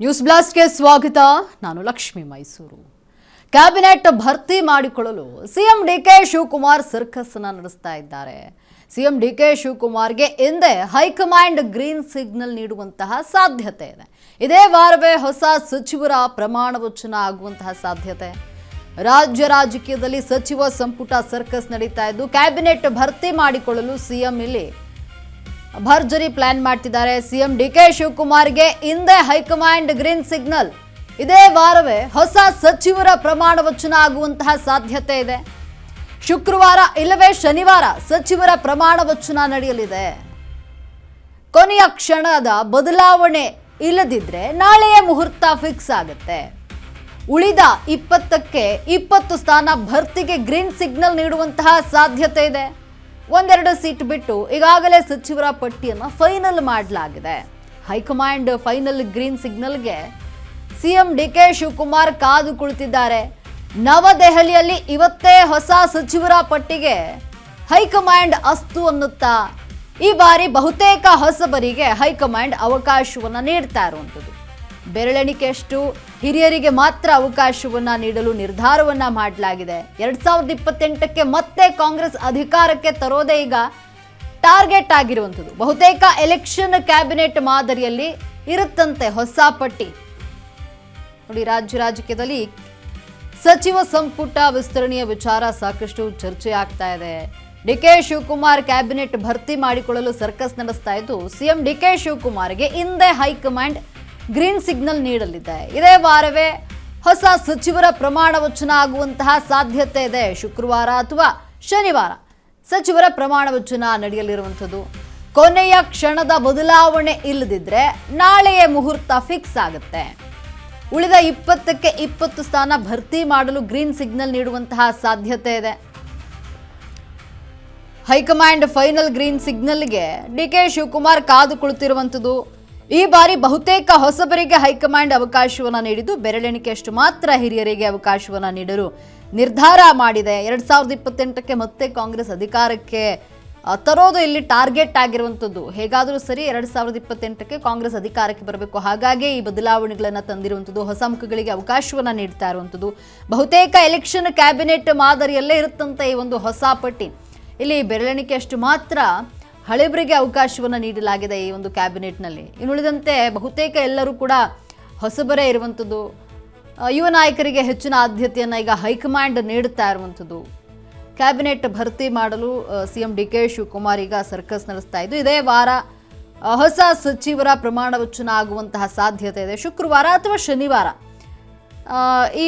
News ಬ್ಲಾಸ್ಟ್ಗೆ ಸ್ವಾಗತ. ನಾನು Lakshmi Mysuru. Cabinet ಭರ್ತಿ ಮಾಡಿಕೊಳ್ಳಲು ಸಿಎಂ ಡಿಕೆ ಶಿವಕುಮಾರ್ ಸರ್ಕಸ್ ನಡೆಸ್ತಾ ಇದ್ದಾರೆ. ಸಿಎಂ ಡಿಕೆ ಶಿವಕುಮಾರ್ಗೆ ಹಿಂದೆ ಹೈಕಮಾಂಡ್ ಗ್ರೀನ್ ಸಿಗ್ನಲ್ ನೀಡುವಂತಹ ಸಾಧ್ಯತೆ ಇದೆ. ಇದೇ ವಾರವೇ ಹೊಸ ಸಚಿವರ ಪ್ರಮಾಣ ವಚನ ಆಗುವಂತಹ ಸಾಧ್ಯತೆ. ರಾಜ್ಯ ರಾಜಕೀಯದಲ್ಲಿ ಸಚಿವ ಸಂಪುಟ ಸರ್ಕಸ್ ನಡೀತಾ ಇದ್ದು ಕ್ಯಾಬಿನೆಟ್ ಭರ್ತಿ ಮಾಡಿಕೊಳ್ಳಲು ಸಿಎಂ ಇಲ್ಲಿ ಭರ್ಜರಿ ಪ್ಲಾನ್ ಮಾಡ್ತಿದ್ದಾರೆ. ಸಿಎಂ ಡಿಕೆ ಶಿವಕುಮಾರ್ಗೆ ಹಿಂದೆ ಹೈಕಮಾಂಡ್ ಗ್ರೀನ್ ಸಿಗ್ನಲ್. ಇದೇ ವಾರವೇ ಹೊಸ ಸಚಿವರ ಪ್ರಮಾಣ ವಚನ ಆಗುವಂತಹ ಸಾಧ್ಯತೆ ಇದೆ. ಶುಕ್ರವಾರ ಇಲ್ಲವೇ ಶನಿವಾರ ಸಚಿವರ ಪ್ರಮಾಣ ವಚನ ನಡೆಯಲಿದೆ. ಕೊನೆಯ ಕ್ಷಣದ ಬದಲಾವಣೆ ಇಲ್ಲದಿದ್ರೆ ನಾಳೆಯೇ ಮುಹೂರ್ತ ಫಿಕ್ಸ್ ಆಗುತ್ತೆ. ಉಳಿದ 20ಕ್ಕೆ 20 ಸ್ಥಾನ ಭರ್ತಿಗೆ ಗ್ರೀನ್ ಸಿಗ್ನಲ್ ನೀಡುವಂತಹ ಸಾಧ್ಯತೆ ಇದೆ. ಒಂದೆರಡು ಸೀಟ್ ಬಿಟ್ಟು ಈಗಾಗಲೇ ಸಚಿವರ ಪಟ್ಟಿಯನ್ನು ಫೈನಲ್ ಮಾಡಲಾಗಿದೆ. ಹೈಕಮಾಂಡ್ ಫೈನಲ್ ಗ್ರೀನ್ ಸಿಗ್ನಲ್ಗೆ ಸಿಎಂ ಡಿಕೆ ಶಿವಕುಮಾರ್ ಕಾದು ಕುಳಿತಿದ್ದಾರೆ. ನವದೆಹಲಿಯಲ್ಲಿ ಇವತ್ತೇ ಹೊಸ ಸಚಿವರ ಪಟ್ಟಿಗೆ ಹೈಕಮಾಂಡ್ ಅಸ್ತು ಅನ್ನುತ್ತಾ ಈ ಬಾರಿ ಬಹುತೇಕ ಹೊಸಬರಿಗೆ ಹೈಕಮಾಂಡ್ ಅವಕಾಶವನ್ನು ನೀಡ್ತಾ ಇರುವಂಥದ್ದು. ಬೆರಳೆಣಿಕೆಯಷ್ಟು ಹಿರಿಯರಿಗೆ ಮಾತ್ರ ಅವಕಾಶವನ್ನ ನೀಡಲು ನಿರ್ಧಾರವನ್ನ ಮಾಡಲಾಗಿದೆ. 2028ಕ್ಕೆ ಮತ್ತೆ ಕಾಂಗ್ರೆಸ್ ಅಧಿಕಾರಕ್ಕೆ ತರೋದೇ ಈಗ ಟಾರ್ಗೆಟ್ ಆಗಿರುವಂಥದ್ದು. ಬಹುತೇಕ ಎಲೆಕ್ಷನ್ ಕ್ಯಾಬಿನೆಟ್ ಮಾದರಿಯಲ್ಲಿ ಇರುತ್ತಂತೆ ಹೊಸ ಪಟ್ಟಿ. ನೋಡಿ, ರಾಜ್ಯ ರಾಜಕೀಯದಲ್ಲಿ ಸಚಿವ ಸಂಪುಟ ವಿಸ್ತರಣೆಯ ವಿಚಾರ ಸಾಕಷ್ಟು ಚರ್ಚೆ ಆಗ್ತಾ ಇದೆ. ಡಿಕೆ ಶಿವಕುಮಾರ್ ಕ್ಯಾಬಿನೆಟ್ ಭರ್ತಿ ಮಾಡಿಕೊಳ್ಳಲು ಸರ್ಕಸ್ ನಡೆಸ್ತಾ ಇದ್ದು ಸಿಎಂ ಡಿಕೆ ಶಿವಕುಮಾರ್ಗೆ ಹಿಂದೆ ಹೈಕಮಾಂಡ್ ಗ್ರೀನ್ ಸಿಗ್ನಲ್ ನೀಡಲಿದೆ. ಇದೇ ವಾರವೇ ಹೊಸ ಸಚಿವರ ಪ್ರಮಾಣ ವಚನ ಆಗುವಂತಹ ಸಾಧ್ಯತೆ ಇದೆ. ಶುಕ್ರವಾರ ಅಥವಾ ಶನಿವಾರ ಸಚಿವರ ಪ್ರಮಾಣ ವಚನ ನಡೆಯಲಿರುವಂಥದ್ದು. ಕೊನೆಯ ಕ್ಷಣದ ಬದಲಾವಣೆ ಇಲ್ಲದಿದ್ರೆ ನಾಳೆಯೇ ಮುಹೂರ್ತ ಫಿಕ್ಸ್ ಆಗುತ್ತೆ. ಉಳಿದ 20ಕ್ಕೆ 20 ಸ್ಥಾನ ಭರ್ತಿ ಮಾಡಲು ಗ್ರೀನ್ ಸಿಗ್ನಲ್ ನೀಡುವಂತಹ ಸಾಧ್ಯತೆ ಇದೆ. ಹೈಕಮಾಂಡ್ ಫೈನಲ್ ಗ್ರೀನ್ ಸಿಗ್ನಲ್ಗೆ ಡಿಕೆ ಶಿವಕುಮಾರ್ ಕಾದು ಕುಳಿತಿರುವಂಥದ್ದು. ಈ ಬಾರಿ ಬಹುತೇಕ ಹೊಸಬರಿಗೆ ಹೈಕಮಾಂಡ್ ಅವಕಾಶವನ್ನು ನೀಡಿದ್ದು ಬೆರಳೆಣಿಕೆಯಷ್ಟು ಮಾತ್ರ ಹಿರಿಯರಿಗೆ ಅವಕಾಶವನ್ನು ನೀಡಲು ನಿರ್ಧಾರ ಮಾಡಿದೆ. 2028ಕ್ಕೆ ಮತ್ತೆ ಕಾಂಗ್ರೆಸ್ ಅಧಿಕಾರಕ್ಕೆ ತರೋದು ಇಲ್ಲಿ ಟಾರ್ಗೆಟ್ ಆಗಿರುವಂಥದ್ದು. ಹೇಗಾದರೂ ಸರಿ 2028ಕ್ಕೆ ಕಾಂಗ್ರೆಸ್ ಅಧಿಕಾರಕ್ಕೆ ಬರಬೇಕು. ಹಾಗಾಗಿ ಈ ಬದಲಾವಣೆಗಳನ್ನು ತಂದಿರುವಂಥದ್ದು. ಹೊಸ ಮುಖಗಳಿಗೆ ಅವಕಾಶವನ್ನು ನೀಡ್ತಾ ಇರುವಂಥದ್ದು. ಬಹುತೇಕ ಎಲೆಕ್ಷನ್ ಕ್ಯಾಬಿನೆಟ್ ಮಾದರಿಯಲ್ಲೇ ಇರುತ್ತಂತೆ ಈ ಒಂದು ಹೊಸ ಪಟ್ಟಿ. ಇಲ್ಲಿ ಬೆರಳೆಣಿಕೆಯಷ್ಟು ಮಾತ್ರ ಹಳೆಬರಿಗೆ ಅವಕಾಶವನ್ನು ನೀಡಲಾಗಿದೆ ಈ ಒಂದು ಕ್ಯಾಬಿನೆಟ್ನಲ್ಲಿ. ಇನ್ನುಳಿದಂತೆ ಬಹುತೇಕ ಎಲ್ಲರೂ ಕೂಡ ಹೊಸಬರೇ ಇರುವಂಥದ್ದು. ಯುವ ನಾಯಕರಿಗೆ ಹೆಚ್ಚಿನ ಆದ್ಯತೆಯನ್ನು ಈಗ ಹೈಕಮಾಂಡ್ ನೀಡುತ್ತಾ ಇರುವಂಥದ್ದು. ಕ್ಯಾಬಿನೆಟ್ ಭರ್ತಿ ಮಾಡಲು ಸಿಎಂ ಡಿಕೆ ಶಿವಕುಮಾರ್ ಈಗ ಸರ್ಕಸ್ ನಡೆಸ್ತಾ ಇದ್ದು ಇದೇ ವಾರ ಹೊಸ ಸಚಿವರ ಪ್ರಮಾಣ ವಚನ ಆಗುವಂತಹ ಸಾಧ್ಯತೆ ಇದೆ. ಶುಕ್ರವಾರ ಅಥವಾ ಶನಿವಾರ ಈ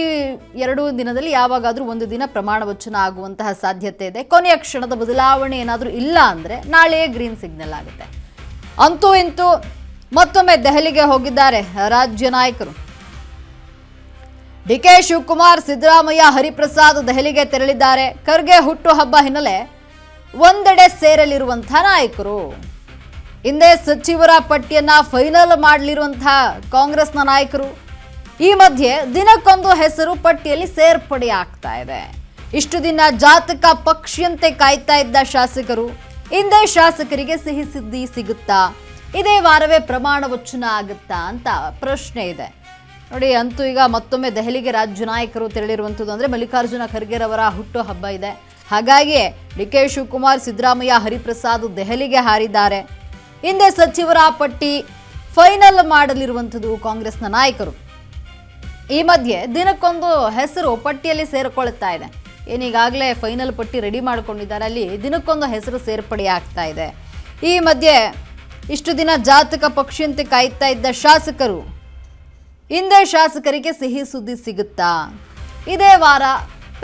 2 ದಿನದಲ್ಲಿ ಯಾವಾಗಾದರೂ ಒಂದು ದಿನ ಪ್ರಮಾಣ ವಚನ ಆಗುವಂತಹ ಸಾಧ್ಯತೆ ಇದೆ. ಕೊನೆಯ ಕ್ಷಣದ ಬದಲಾವಣೆ ಏನಾದರೂ ಇಲ್ಲ ಅಂದರೆ ನಾಳೆಯೇ ಗ್ರೀನ್ ಸಿಗ್ನಲ್ ಆಗುತ್ತೆ. ಅಂತೂ ಇಂತೂ ಮತ್ತೊಮ್ಮೆ ದೆಹಲಿಗೆ ಹೋಗಿದ್ದಾರೆ ರಾಜ್ಯ ನಾಯಕರು. ಡಿಕೆ ಶಿವಕುಮಾರ್, ಸಿದ್ದರಾಮಯ್ಯ, ಹರಿಪ್ರಸಾದ್ ದೆಹಲಿಗೆ ತೆರಳಿದ್ದಾರೆ. ಖರ್ಗೆ ಹುಟ್ಟುಹಬ್ಬ ಹಿನ್ನೆಲೆ ಒಂದೆಡೆ ಸೇರಲಿರುವಂತಹ ನಾಯಕರು. ಹಿಂದೆ ಸಚಿವರ ಪಟ್ಟಿಯನ್ನ ಫೈನಲ್ ಮಾಡಲಿರುವಂತಹ ಕಾಂಗ್ರೆಸ್ನ ನಾಯಕರು ಈ ಮಧ್ಯೆ ದಿನಕ್ಕೊಂದು ಹೆಸರು ಪಟ್ಟಿಯಲ್ಲಿ ಸೇರ್ಪಡೆ ಆಗ್ತಾ ಇದೆ. ಇಷ್ಟು ದಿನ ಜಾತಕ ಪಕ್ಷಿಯಂತೆ ಕಾಯ್ತಾ ಇದ್ದ ಶಾಸಕರು ಹಿಂದೆ ಶಾಸಕರಿಗೆ ಸಿಹಿ ಸುದ್ದಿ ಸಿಗುತ್ತಾ? ಇದೇ ವಾರವೇ ಪ್ರಮಾಣ ವಚನ ಆಗುತ್ತಾ ಅಂತ ಪ್ರಶ್ನೆ ಇದೆ. ನೋಡಿ, ಅಂತೂ ಈಗ ಮತ್ತೊಮ್ಮೆ ದೆಹಲಿಗೆ ರಾಜ್ಯ ನಾಯಕರು ತೆರಳಿರುವಂಥದ್ದು. ಅಂದರೆ ಮಲ್ಲಿಕಾರ್ಜುನ ಖರ್ಗೆರವರ ಹುಟ್ಟು ಹಬ್ಬ ಇದೆ. ಹಾಗಾಗಿ ಡಿಕೆ ಶಿವಕುಮಾರ್, ಸಿದ್ದರಾಮಯ್ಯ, ಹರಿಪ್ರಸಾದ್ ದೆಹಲಿಗೆ ಹಾರಿದ್ದಾರೆ. ಹಿಂದೆ ಸಚಿವರ ಪಟ್ಟಿ ಫೈನಲ್ ಮಾಡಲಿರುವಂಥದ್ದು ಕಾಂಗ್ರೆಸ್ನ ನಾಯಕರು. ಈ ಮಧ್ಯೆ ದಿನಕ್ಕೊಂದು ಹೆಸರು ಪಟ್ಟಿಯಲ್ಲಿ ಸೇರಿಕೊಳ್ಳುತ್ತಾ ಇದೆ. ಏನೀಗಾಗಲೇ ಫೈನಲ್ ಪಟ್ಟಿ ರೆಡಿ ಮಾಡಿಕೊಂಡಿದ್ದಾರೆ. ಅಲ್ಲಿ ದಿನಕ್ಕೊಂದು ಹೆಸರು ಸೇರ್ಪಡೆ ಆಗ್ತಾ ಇದೆ. ಈ ಮಧ್ಯೆ ಇಷ್ಟು ದಿನ ಜಾತಕ ಪಕ್ಷಿಯಂತೆ ಕಾಯ್ತಾ ಇದ್ದ ಶಾಸಕರು ಹಿಂದೆ ಶಾಸಕರಿಗೆ ಸಿಹಿ ಸುದ್ದಿ ಸಿಗುತ್ತಾ? ಇದೇ ವಾರ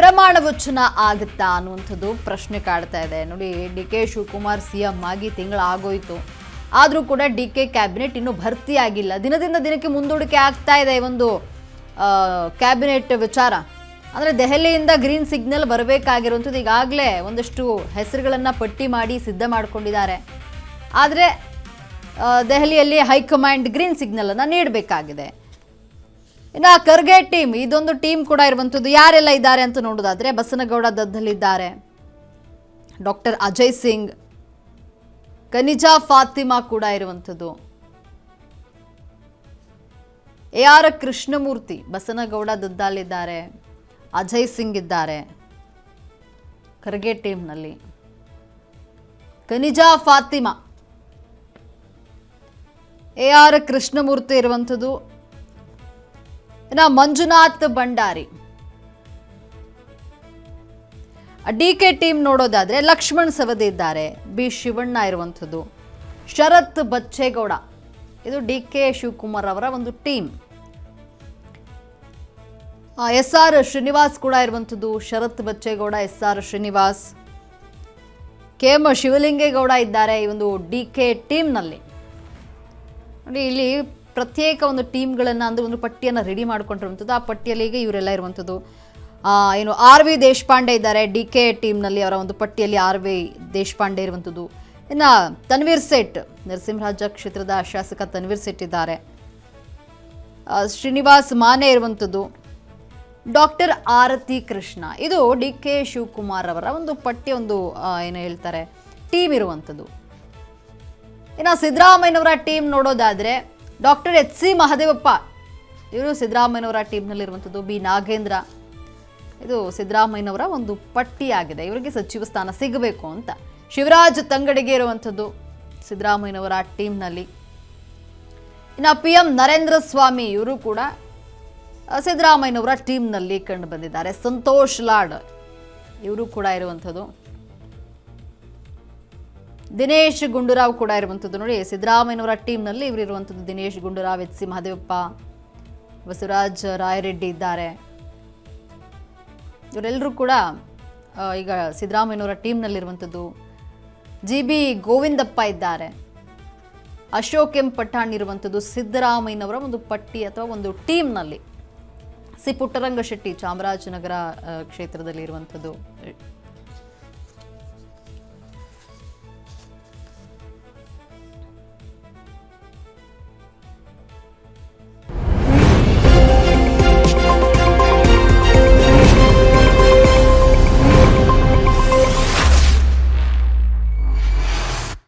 ಪ್ರಮಾಣ ವಚನ ಆಗುತ್ತಾ ಅನ್ನುವಂಥದ್ದು ಪ್ರಶ್ನೆ ಕಾಡ್ತಾ ಇದೆ. ನೋಡಿ, ಡಿ ಕೆ ಶಿವಕುಮಾರ್ ಸಿಎಂ ಆಗಿ ತಿಂಗಳಾಗೋಯ್ತು. ಆದರೂ ಕೂಡ ಡಿ ಕೆ ಕ್ಯಾಬಿನೆಟ್ ಇನ್ನೂ ಭರ್ತಿ ಆಗಿಲ್ಲ. ದಿನದಿಂದ ದಿನಕ್ಕೆ ಮುಂದೂಡಿಕೆ ಆಗ್ತಾ ಇದೆ ಒಂದು ಕ್ಯಾಬಿನೆಟ್ ವಿಚಾರ. ಅಂದರೆ ದೆಹಲಿಯಿಂದ ಗ್ರೀನ್ ಸಿಗ್ನಲ್ ಬರಬೇಕಾಗಿರುವಂಥದ್ದು. ಈಗಾಗಲೇ ಒಂದಷ್ಟು ಹೆಸರುಗಳನ್ನು ಪಟ್ಟಿ ಮಾಡಿ ಸಿದ್ಧ ಮಾಡಿಕೊಂಡಿದ್ದಾರೆ. ಆದರೆ ದೆಹಲಿಯಲ್ಲಿ ಹೈಕಮಾಂಡ್ ಗ್ರೀನ್ ಸಿಗ್ನಲನ್ನು ನೀಡಬೇಕಾಗಿದೆ. ಇನ್ನು ಖರ್ಗೆ ಟೀಮ್, ಇದೊಂದು ಟೀಮ್ ಕೂಡ ಇರುವಂಥದ್ದು. ಯಾರೆಲ್ಲ ಇದ್ದಾರೆ ಅಂತ ನೋಡೋದಾದರೆ ಬಸನಗೌಡ ದದ್ದಲಿದ್ದಾರೆ, ಡಾಕ್ಟರ್ ಅಜಯ್ ಸಿಂಗ್, ಕನಿಜಾ ಫಾತಿಮಾ ಕೂಡ ಇರುವಂಥದ್ದು. AR ಕೃಷ್ಣಮೂರ್ತಿ, ಬಸನಗೌಡ ದದ್ದಾಲಿದ್ದಾರೆ, ಅಜಯ್ ಸಿಂಗ್ ಇದ್ದಾರೆ ಖರ್ಗೆ ಟೀಮ್ನಲ್ಲಿ, ಕನಿಜಾ ಫಾತಿಮಾ, AR ಕೃಷ್ಣಮೂರ್ತಿ ಇರುವಂಥದ್ದು. ಇನ್ನು ಮಂಜುನಾಥ್ ಭಂಡಾರಿ. DK ಟೀಮ್ ನೋಡೋದಾದ್ರೆ ಲಕ್ಷ್ಮಣ್ ಸವದಿ ಇದ್ದಾರೆ, B ಶಿವಣ್ಣ ಇರುವಂಥದ್ದು, ಶರತ್ ಬಚ್ಚೇಗೌಡ. ಇದು DK ಶಿವಕುಮಾರ್ ಅವರ ಒಂದು ಟೀಮ್. SR ಶ್ರೀನಿವಾಸ್ ಕೂಡ ಇರುವಂಥದ್ದು, ಶರತ್ ಬಚ್ಚೇಗೌಡ, SR ಶ್ರೀನಿವಾಸ್, KM ಶಿವಲಿಂಗೇಗೌಡ ಇದ್ದಾರೆ ಈ ಒಂದು DK ಟೀಮ್ನಲ್ಲಿ. ನೋಡಿ, ಇಲ್ಲಿ ಪ್ರತ್ಯೇಕ ಒಂದು ಟೀಮ್ಗಳನ್ನು ಅಂದರೆ ಒಂದು ಪಟ್ಟಿಯನ್ನು ರೆಡಿ ಮಾಡ್ಕೊಂಡಿರುವಂಥದ್ದು. ಆ ಪಟ್ಟಿಯಲ್ಲಿ ಈಗ ಇವರೆಲ್ಲ ಇರುವಂಥದ್ದು. ಏನು RV ದೇಶಪಾಂಡೆ ಇದ್ದಾರೆ DK ಟೀಮ್ನಲ್ಲಿ, ಅವರ ಒಂದು ಪಟ್ಟಿಯಲ್ಲಿ RV ದೇಶಪಾಂಡೆ ಇರುವಂಥದ್ದು. ಇನ್ನು ತನ್ವೀರ್ ಸೇಠ್, ನರಸಿಂಹರಾಜ ಕ್ಷೇತ್ರದ ಶಾಸಕ ತನ್ವೀರ್ ಸೇಠ್ ಇದ್ದಾರೆ, ಶ್ರೀನಿವಾಸ್ ಮಾನೆ ಇರುವಂಥದ್ದು, ಡಾಕ್ಟರ್ ಆರತಿ ಕೃಷ್ಣ. ಇದು DK ಶಿವಕುಮಾರ್ ಅವರ ಒಂದು ಪಟ್ಟಿ, ಒಂದು ಏನು ಹೇಳ್ತಾರೆ ಟೀಮ್ ಇರುವಂಥದ್ದು. ಇನ್ನು ಸಿದ್ದರಾಮಯ್ಯನವರ ಟೀಮ್ ನೋಡೋದಾದರೆ ಡಾಕ್ಟರ್ HC ಮಹದೇವಪ್ಪ, ಇವರು ಸಿದ್ದರಾಮಯ್ಯನವರ ಟೀಮ್ನಲ್ಲಿರುವಂಥದ್ದು. B ನಾಗೇಂದ್ರ, ಇದು ಸಿದ್ದರಾಮಯ್ಯನವರ ಒಂದು ಪಟ್ಟಿಯಾಗಿದೆ, ಇವರಿಗೆ ಸಚಿವ ಸ್ಥಾನ ಸಿಗಬೇಕು ಅಂತ. ಶಿವರಾಜ್ ತಂಗಡಿಗೆ ಇರುವಂಥದ್ದು ಸಿದ್ದರಾಮಯ್ಯನವರ ಟೀಮ್ನಲ್ಲಿ. ಇನ್ನು PM ನರೇಂದ್ರ ಸ್ವಾಮಿ, ಇವರು ಕೂಡ ಸಿದ್ದರಾಮಯ್ಯನವರ ಟೀಮ್ನಲ್ಲಿ ಕಂಡು ಬಂದಿದ್ದಾರೆ. ಸಂತೋಷ್ ಲಾಡ್, ಇವರು ಕೂಡ ಇರುವಂಥದ್ದು. ದಿನೇಶ್ ಗುಂಡೂರಾವ್ ಕೂಡ ಇರುವಂಥದ್ದು. ನೋಡಿ, ಸಿದ್ದರಾಮಯ್ಯನವರ ಟೀಮ್ನಲ್ಲಿ ಇವರು ಇರುವಂಥದ್ದು. ದಿನೇಶ್ ಗುಂಡೂರಾವ್, HC ಮಹದೇವಪ್ಪ, ಬಸವರಾಜ್ ರಾಯರೆಡ್ಡಿ ಇದ್ದಾರೆ. ಇವರೆಲ್ಲರೂ ಕೂಡ ಈಗ ಸಿದ್ದರಾಮಯ್ಯನವರ ಟೀಮ್ನಲ್ಲಿರುವಂಥದ್ದು. GB ಗೋವಿಂದಪ್ಪ ಇದ್ದಾರೆ, ಅಶೋಕ್ M ಪಠಾಣ್ ಇರುವಂಥದ್ದು ಸಿದ್ದರಾಮಯ್ಯನವರ ಒಂದು ಪಟ್ಟಿ ಅಥವಾ ಒಂದು ಟೀಮ್ನಲ್ಲಿ. ಸಿ ಪುಟ್ಟರಂಗ ಶೆಟ್ಟಿ, ಚಾಮರಾಜನಗರ ಕ್ಷೇತ್ರದಲ್ಲಿ ಇರುವಂಥದ್ದು.